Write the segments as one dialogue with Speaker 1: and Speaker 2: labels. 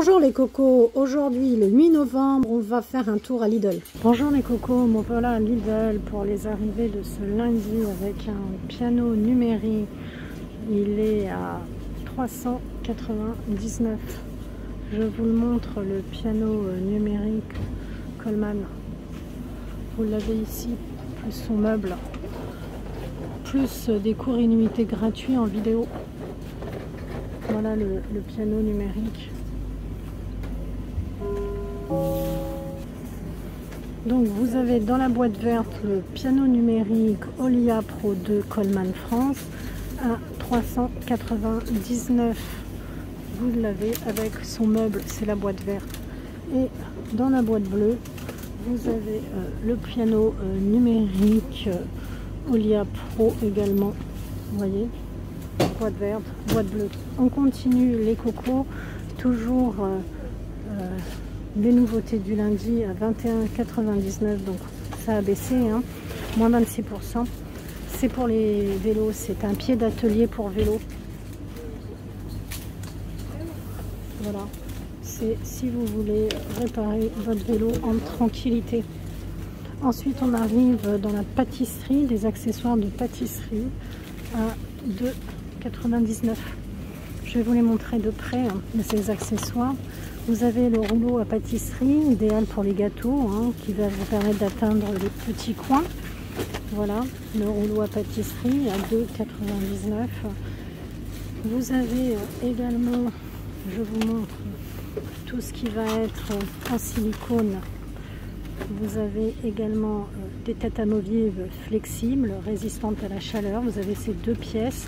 Speaker 1: Bonjour les cocos, aujourd'hui le 8 novembre, on va faire un tour à Lidl. Bonjour les cocos, me voilà à Lidl pour les arrivées de ce lundi avec un piano numérique. Il est à 399. Je vous le montre, le piano numérique Coleman. Vous l'avez ici, plus son meuble, plus des cours illimités gratuits en vidéo. Voilà le piano numérique. Donc vous avez dans la boîte verte le piano numérique Olia Pro 2 Coleman France à 399. Vous l'avez avec son meuble, c'est la boîte verte. Et dans la boîte bleue, vous avez le piano numérique Olia Pro également. Vous voyez, boîte verte, boîte bleue. On continue les cocos, toujours des nouveautés du lundi à 21,99, donc ça a baissé, hein, moins 26%. C'est pour les vélos, c'est un pied d'atelier pour vélo. Voilà, c'est si vous voulez réparer votre vélo en tranquillité. Ensuite, on arrive dans la pâtisserie, des accessoires de pâtisserie à 2,99. Je vais vous les montrer de près, hein, ces accessoires. Vous avez le rouleau à pâtisserie, idéal pour les gâteaux, hein, qui va vous permettre d'atteindre les petits coins. Voilà, le rouleau à pâtisserie à 2,99. Vous avez également, je vous montre, tout ce qui va être en silicone. Vous avez également des têtes amovibles flexibles, résistantes à la chaleur. Vous avez ces deux pièces.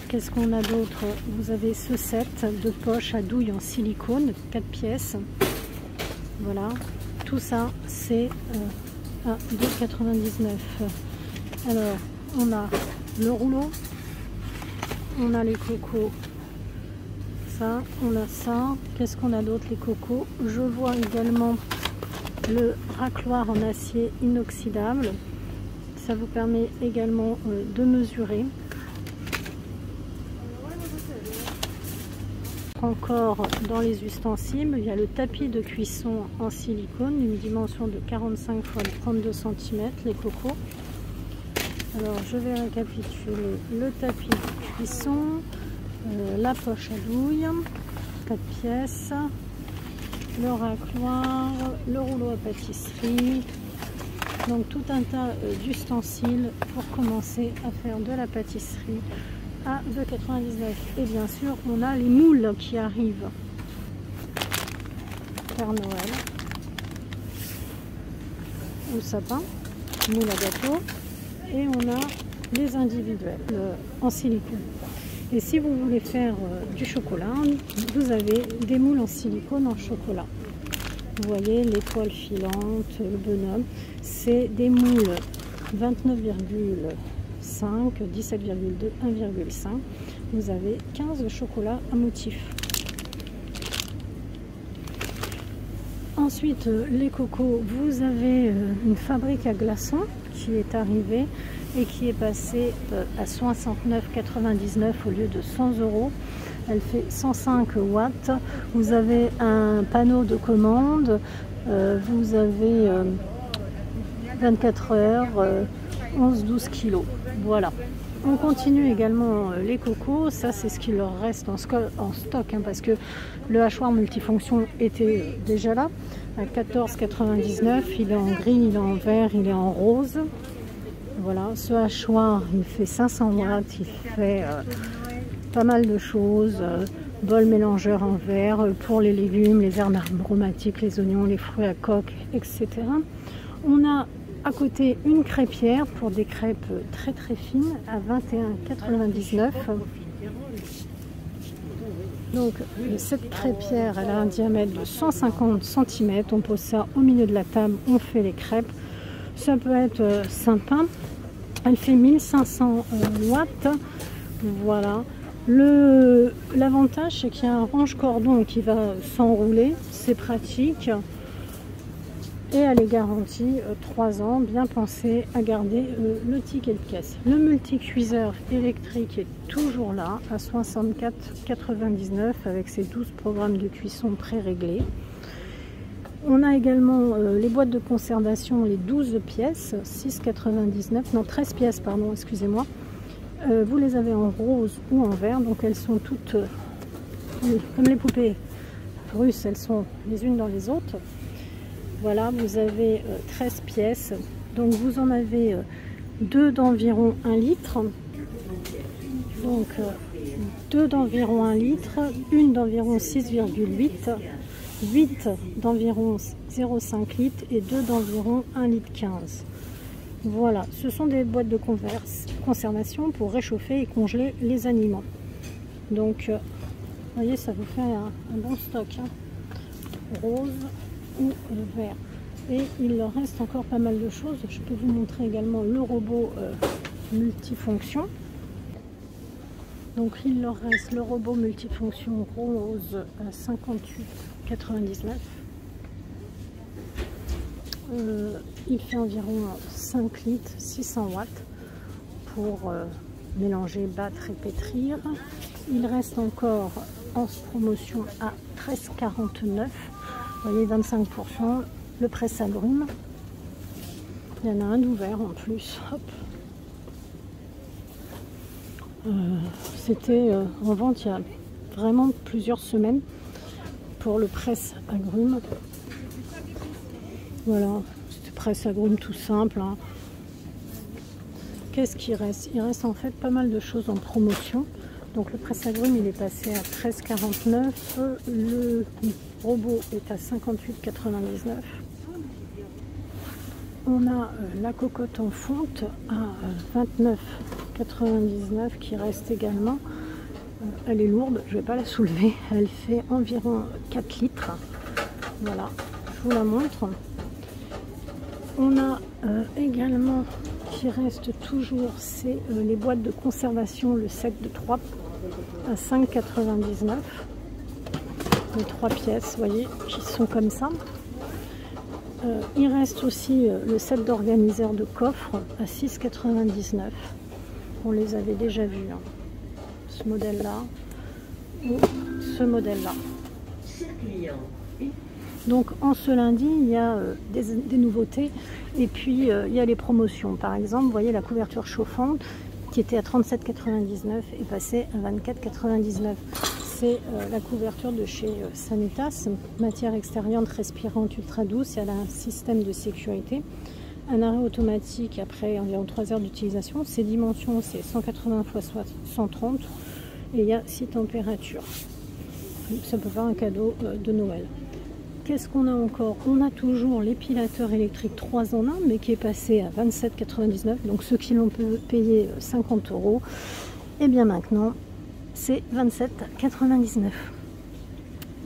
Speaker 1: Qu'est-ce qu'on a d'autre? Vous avez ce set de poche à douille en silicone, 4 pièces. Voilà, tout ça c'est à 2,99. Alors, on a le rouleau, on a les cocos, ça, on a ça. Qu'est-ce qu'on a d'autre les cocos? Je vois également le racloir en acier inoxydable. Ça vous permet également de mesurer. Encore dans les ustensiles, il y a le tapis de cuisson en silicone, une dimension de 45 x 32 cm, les cocos. Alors je vais récapituler: le tapis de cuisson, la poche à douille, 4 pièces, le racloir, le rouleau à pâtisserie. Donc tout un tas d'ustensiles pour commencer à faire de la pâtisserie à 2,99. Et bien sûr, on a les moules qui arrivent. Père Noël ou sapin, moule à gâteau. Et on a les individuels en silicone. Et si vous voulez faire du chocolat, vous avez des moules en silicone en chocolat. Vous voyez l'étoile filante, le bonhomme. C'est des moules 29,5, 17,2, 1,5. Vous avez 15 chocolats à motif. Ensuite, les cocos, vous avez une fabrique à glaçons qui est arrivée et qui est passée à 69,99 au lieu de 100 €. Elle fait 105 watts. Vous avez un panneau de commande. Vous avez 24 heures, 11-12 kilos. Voilà. On continue également les cocos. Ça, c'est ce qu'il leur reste en stock, hein, parce que le hachoir multifonction était déjà là à 14,99. Il est en gris, il est en vert, il est en rose. Voilà. Ce hachoir, il fait 500 watts. Il fait pas mal de choses. Bol mélangeur en verre pour les légumes, les herbes aromatiques, les oignons, les fruits à coque, etc. On a à côté une crêpière pour des crêpes très très fines à 21,99. Donc cette crêpière, elle a un diamètre de 150 cm. On pose ça au milieu de la table, on fait les crêpes. Ça peut être sympa. Elle fait 1500 watts. Voilà. L'avantage, c'est qu'il y a un range cordon qui va s'enrouler. C'est pratique. et elle est garantie 3 ans. Bien penser à garder le ticket de caisse. Le multi-cuiseur électrique est toujours là à 64,99 avec ses 12 programmes de cuisson pré-réglés. On a également les boîtes de conservation, les 12 pièces, 6,99, non 13 pièces pardon, excusez-moi. Vous les avez en rose ou en vert, donc elles sont toutes comme les poupées russes, elles sont les unes dans les autres. Voilà, vous avez 13 pièces, donc vous en avez 2 d'environ 1 litre, donc 2 d'environ 1 litre, une d'environ 6,8, 8 d'environ 0,5 litres et 2 d'environ 1,15 litre. Voilà, ce sont des boîtes de conservation pour réchauffer et congeler les aliments. Donc, vous voyez, ça vous fait un bon stock, hein, rose ou vert. Et il leur reste encore pas mal de choses. Je peux vous montrer également le robot multifonction. Donc, il leur reste le robot multifonction rose à 58,99. Il fait environ 5 litres, 600 watts pour mélanger, battre et pétrir. Il reste encore en promotion à 13,49. Vous voyez, 25%. Le presse-agrumes. Il y en a un d'ouvert en plus. C'était en vente il y a vraiment plusieurs semaines pour le presse-agrumes. Voilà, c'est presse-agrumes tout simple, hein. Qu'est-ce qu'il reste? Il reste en fait pas mal de choses en promotion. Donc le presse-agrumes il est passé à 13,49. Le robot est à 58,99. On a la cocotte en fonte à 29,99 qui reste également. Elle est lourde, je ne vais pas la soulever. Elle fait environ 4 litres. Voilà, je vous la montre. On a également qui reste toujours, c'est les boîtes de conservation, le set de 3 à 5,99. Les 3 pièces, vous voyez, qui sont comme ça. Il reste aussi le set d'organiseur de coffre à 6,99. On les avait déjà vus, hein. Ce modèle-là ou ce modèle-là. Donc en ce lundi, il y a des nouveautés et puis il y a les promotions. Par exemple, vous voyez la couverture chauffante qui était à 37,99 est passée à 24,99. C'est la couverture de chez Sanitas, matière extérieure respirante ultra douce. Elle a un système de sécurité, un arrêt automatique après environ 3 heures d'utilisation. Ses dimensions, c'est 180 x 130 et il y a 6 températures. Ça peut faire un cadeau de Noël. Qu'est-ce qu'on a encore? On a toujours l'épilateur électrique 3 en 1, mais qui est passé à 27,99. Donc ceux qui l'ont payé 50 €, et bien maintenant, c'est 27,99.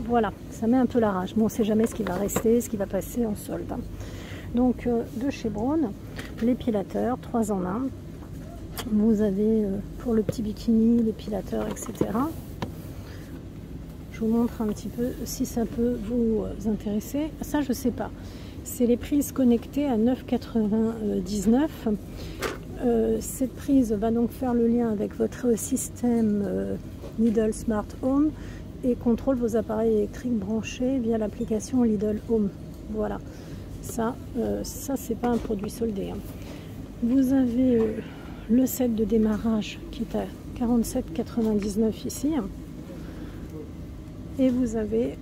Speaker 1: Voilà, ça met un peu la rage. Bon, on ne sait jamais ce qui va rester, ce qui va passer en solde. Donc de chez Braun, l'épilateur 3 en 1. Vous avez pour le petit bikini, l'épilateur, etc. Je vous montre un petit peu si ça peut vous intéresser. Ça, je ne sais pas. C'est les prises connectées à 9,99 €. Cette prise va donc faire le lien avec votre système Lidl Smart Home et contrôle vos appareils électriques branchés via l'application Lidl Home. Voilà. Ça c'est pas un produit soldé, hein. Vous avez le set de démarrage qui est à 47,99 € ici. Et vous avez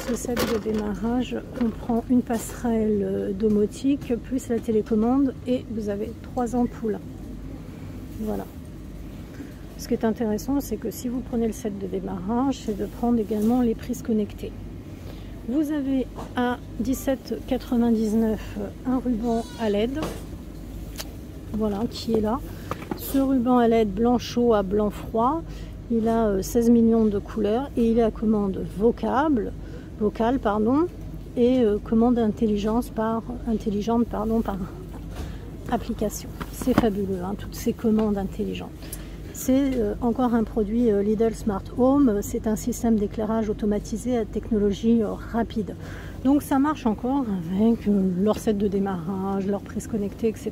Speaker 1: ce set de démarrage comprend une passerelle domotique plus la télécommande et vous avez 3 ampoules. Voilà. Ce qui est intéressant, c'est que si vous prenez le set de démarrage, c'est de prendre également les prises connectées. Vous avez à 17,99 € un ruban à LED. Voilà, qui est là. Ce ruban à LED blanc chaud à blanc froid. Il a 16 millions de couleurs et il est à commande vocale et commande intelligente par application. C'est fabuleux, hein, toutes ces commandes intelligentes. C'est encore un produit Lidl Smart Home. C'est un système d'éclairage automatisé à technologie rapide. Donc ça marche encore avec leur set de démarrage, leur prise connectée, etc.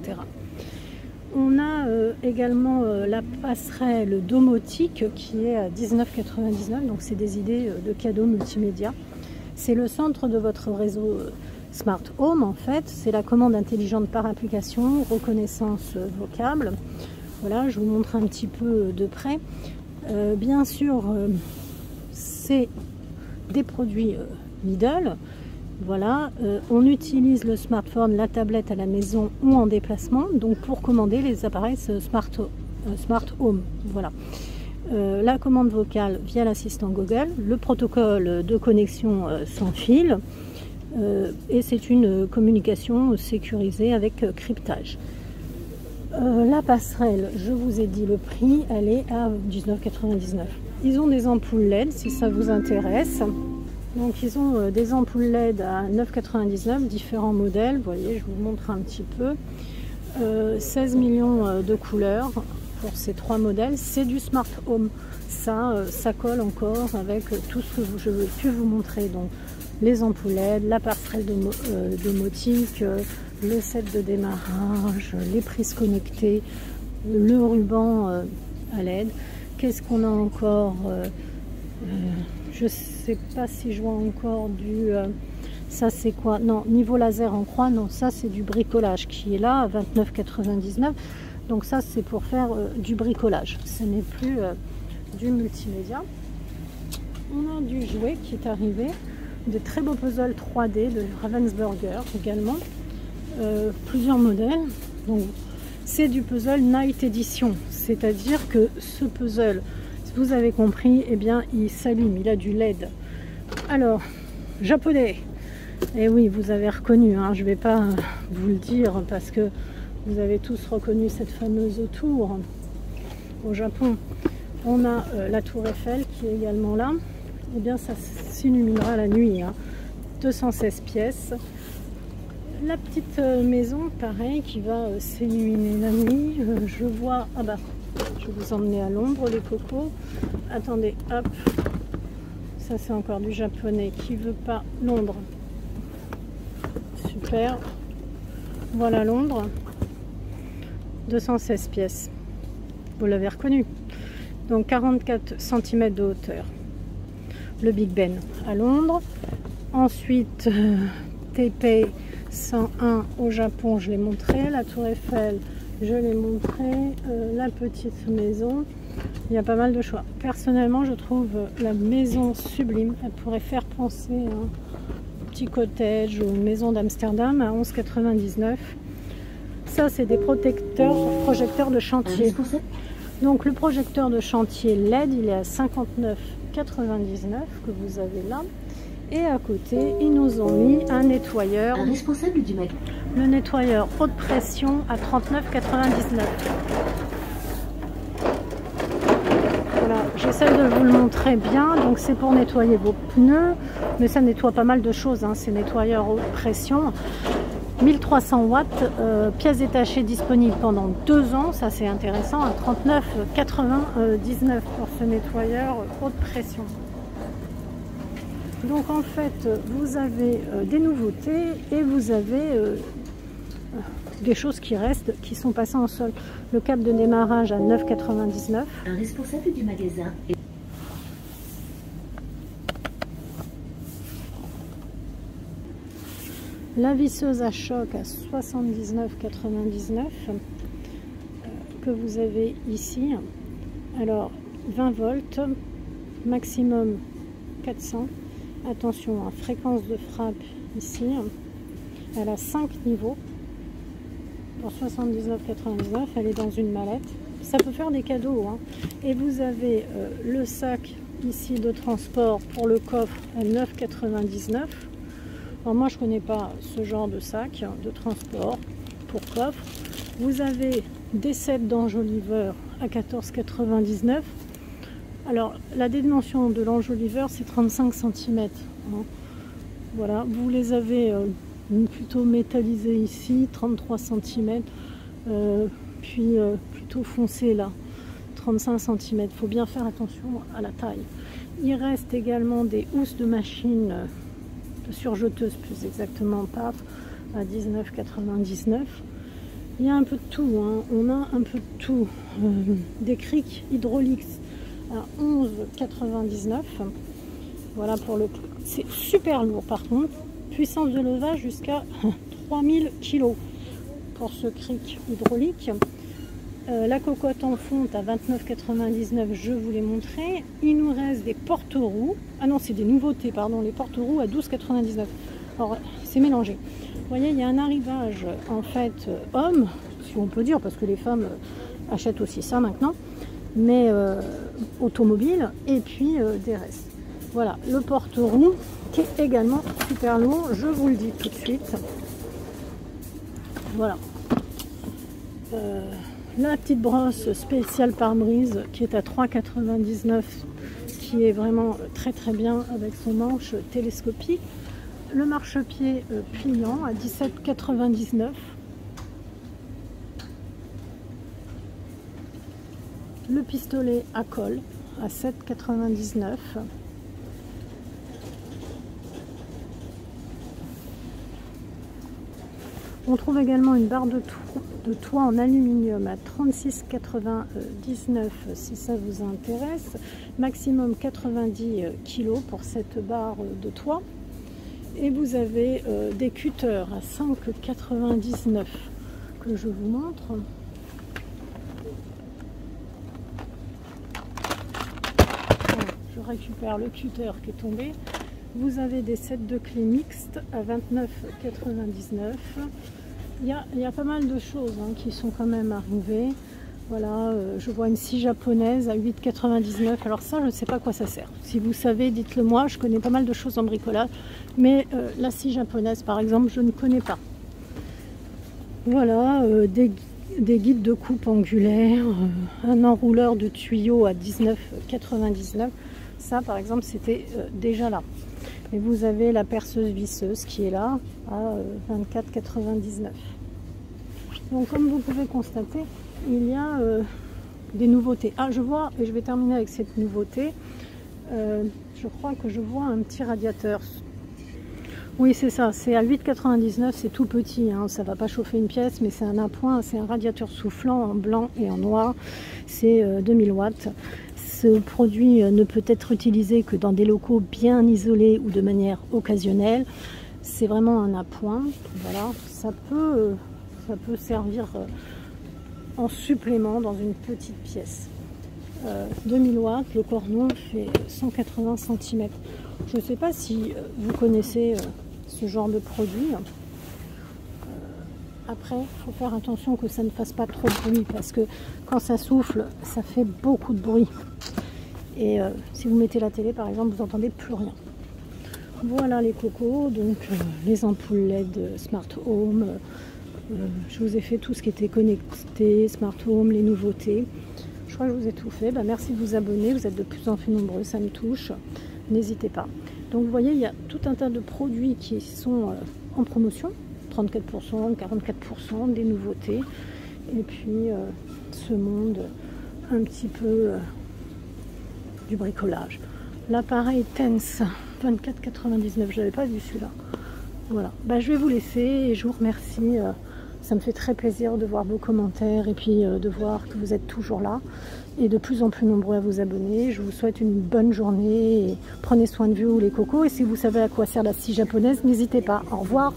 Speaker 1: On a également la passerelle domotique qui est à 19,99 €. Donc c'est des idées de cadeaux multimédia. C'est le centre de votre réseau Smart Home en fait. C'est la commande intelligente par application, reconnaissance vocable. Voilà, je vous montre un petit peu de près. Bien sûr, c'est des produits Lidl. Voilà, on utilise le smartphone, la tablette à la maison ou en déplacement, donc pour commander les appareils Smart Home. Voilà. La commande vocale via l'assistant Google, le protocole de connexion sans fil, et c'est une communication sécurisée avec cryptage. La passerelle, je vous ai dit le prix, elle est à 19,99 €. Ils ont des ampoules LED si ça vous intéresse. Donc ils ont des ampoules LED à 9,99 €, différents modèles. Vous voyez, je vous montre un petit peu. 16 millions de couleurs pour ces trois modèles. C'est du Smart Home. Ça colle encore avec tout ce que je veux pu vous montrer. Donc les ampoules LED, la passerelle domotique, le set de démarrage, les prises connectées, le ruban à LED. Qu'est-ce qu'on a encore? Je ne sais pas si je vois encore du... ça c'est quoi? Non, niveau laser en croix, non, ça c'est du bricolage qui est là à 29,99 €. Donc ça c'est pour faire du bricolage. Ce n'est plus du multimédia. On a du jouet qui est arrivé. Des très beaux puzzles 3D de Ravensburger également. Plusieurs modèles. Donc c'est du puzzle Night Edition. C'est-à-dire que ce puzzle... Vous avez compris, eh bien, il s'allume, il a du LED. Alors, japonais. Et oui, vous avez reconnu, hein, je ne vais pas vous le dire parce que vous avez tous reconnu cette fameuse tour au Japon. On a la tour Eiffel qui est également là. Eh bien, ça s'illuminera la nuit. Hein. 216 pièces. La petite maison, pareil, qui va s'illuminer la nuit. Je vois... Ah bah... Je vais vous emmener à Londres, les cocos. Attendez, hop. Ça, c'est encore du japonais qui veut pas Londres. Super. Voilà Londres. 216 pièces. Vous l'avez reconnu. Donc 44 cm de hauteur. Le Big Ben à Londres. Ensuite, Taipei 101 au Japon, je l'ai montré. La tour Eiffel, je l'ai montré, la petite maison, il y a pas mal de choix. Personnellement, je trouve la maison sublime. Elle pourrait faire penser à un petit cottage ou une maison d'Amsterdam à 11,99 €. Ça, c'est des projecteurs de chantier. Donc, le projecteur de chantier LED, il est à 59,99 € que vous avez là. Et à côté, ils nous ont mis un nettoyeur.
Speaker 2: Un responsable du magasin.
Speaker 1: Le nettoyeur haute pression à 39,99 €. Voilà, j'essaie de vous le montrer bien. Donc c'est pour nettoyer vos pneus, mais ça nettoie pas mal de choses. Hein, ces nettoyeurs haute pression. 1300 watts, pièces détachées disponibles pendant 2 ans. Ça c'est intéressant. À 39,99 € pour ce nettoyeur haute pression. Donc en fait, vous avez des nouveautés et vous avez des choses qui restent, qui sont passées en solde. Le câble de démarrage à 9,99 €.
Speaker 2: Un responsable du magasin.
Speaker 1: La visseuse à choc à 79,99 € que vous avez ici. Alors 20 volts, maximum 400. Attention, hein, fréquence de frappe ici. Elle a 5 niveaux. Pour 79,99 €, elle est dans une mallette. Ça peut faire des cadeaux. Hein. Et vous avez le sac ici de transport pour le coffre à 9,99 €. Alors moi, je connais pas ce genre de sac de transport pour coffre. Vous avez des sets d'enjoliveurs à 14,99 €. Alors, la dimension de l'enjoliveur, c'est 35 cm. Hein. Voilà, vous les avez plutôt métallisés ici, 33 cm, puis plutôt foncé là, 35 cm. Il faut bien faire attention à la taille. Il reste également des housses de machine surjeteuse plus exactement, paf, à 19,99. Il y a un peu de tout, hein. On a un peu de tout. Des crics hydrauliques à 11,99. Voilà pour le coup. C'est super lourd par contre. Puissance de levage jusqu'à 3000 kg pour ce cric hydraulique. La cocotte en fonte à 29,99, je vous l'ai montré. Il nous reste des porte-roues. Ah non, c'est des nouveautés, pardon. Les porte-roues à 12,99. Alors, c'est mélangé. Vous voyez, il y a un arrivage, en fait, homme, si on peut dire, parce que les femmes achètent aussi ça maintenant, mais automobile, et puis des restes. Voilà, le porte-roue, qui est également super lourd, je vous le dis tout de suite. Voilà. La petite brosse spéciale pare-brise, qui est à 3,99, qui est vraiment très très bien, avec son manche télescopique. Le marchepied pliant à 17,99. Le pistolet à colle à 7,99. On trouve également une barre de toit en aluminium à 36,99 si ça vous intéresse. Maximum 90 kg pour cette barre de toit. Et vous avez des cutters à 5,99 que je vous montre. Voilà, je récupère le cutter qui est tombé. Vous avez des sets de clés mixtes à 29,99. Il y a pas mal de choses hein, qui sont quand même arrivées. Voilà, je vois une scie japonaise à 8,99. Alors ça, je ne sais pas à quoi ça sert. Si vous savez, dites-le moi. Je connais pas mal de choses en bricolage. Mais la scie japonaise, par exemple, je ne connais pas. Voilà, des guides de coupe angulaire, un enrouleur de tuyaux à 19,99. Ça, par exemple, c'était déjà là. Et vous avez la perceuse visseuse qui est là à 24,99. Donc, comme vous pouvez constater, il y a des nouveautés. Ah, je vois, et je vais terminer avec cette nouveauté. Je crois que je vois un petit radiateur. Oui, c'est ça, c'est à 8,99, c'est tout petit, hein, ça ne va pas chauffer une pièce, mais c'est un appoint, c'est un radiateur soufflant en blanc et en noir, c'est 2000 watts. Ce produit ne peut être utilisé que dans des locaux bien isolés ou de manière occasionnelle. C'est vraiment un appoint, voilà, ça peut servir en supplément dans une petite pièce. 2000 watts, le cornon fait 180 cm. Je ne sais pas si vous connaissez ce genre de produit. Après, il faut faire attention que ça ne fasse pas trop de bruit parce que quand ça souffle, ça fait beaucoup de bruit. Et si vous mettez la télé, par exemple, vous n'entendez plus rien. Voilà les cocos, donc les ampoules LED Smart Home. Je vous ai fait tout ce qui était connecté, Smart Home, les nouveautés. Je crois que je vous ai tout fait. Bah, merci de vous abonner, vous êtes de plus en plus nombreux, ça me touche. N'hésitez pas. Donc vous voyez, il y a tout un tas de produits qui sont en promotion. 34%, 44%, des nouveautés. Et puis ce monde un petit peu du bricolage. L'appareil Tense, 24,99. Je n'avais pas vu celui-là. Voilà. Bah, je vais vous laisser et je vous remercie. Ça me fait très plaisir de voir vos commentaires et puis de voir que vous êtes toujours là et de plus en plus nombreux à vous abonner. Je vous souhaite une bonne journée et prenez soin de vous les cocos. Et si vous savez à quoi sert la scie japonaise, n'hésitez pas. Au revoir.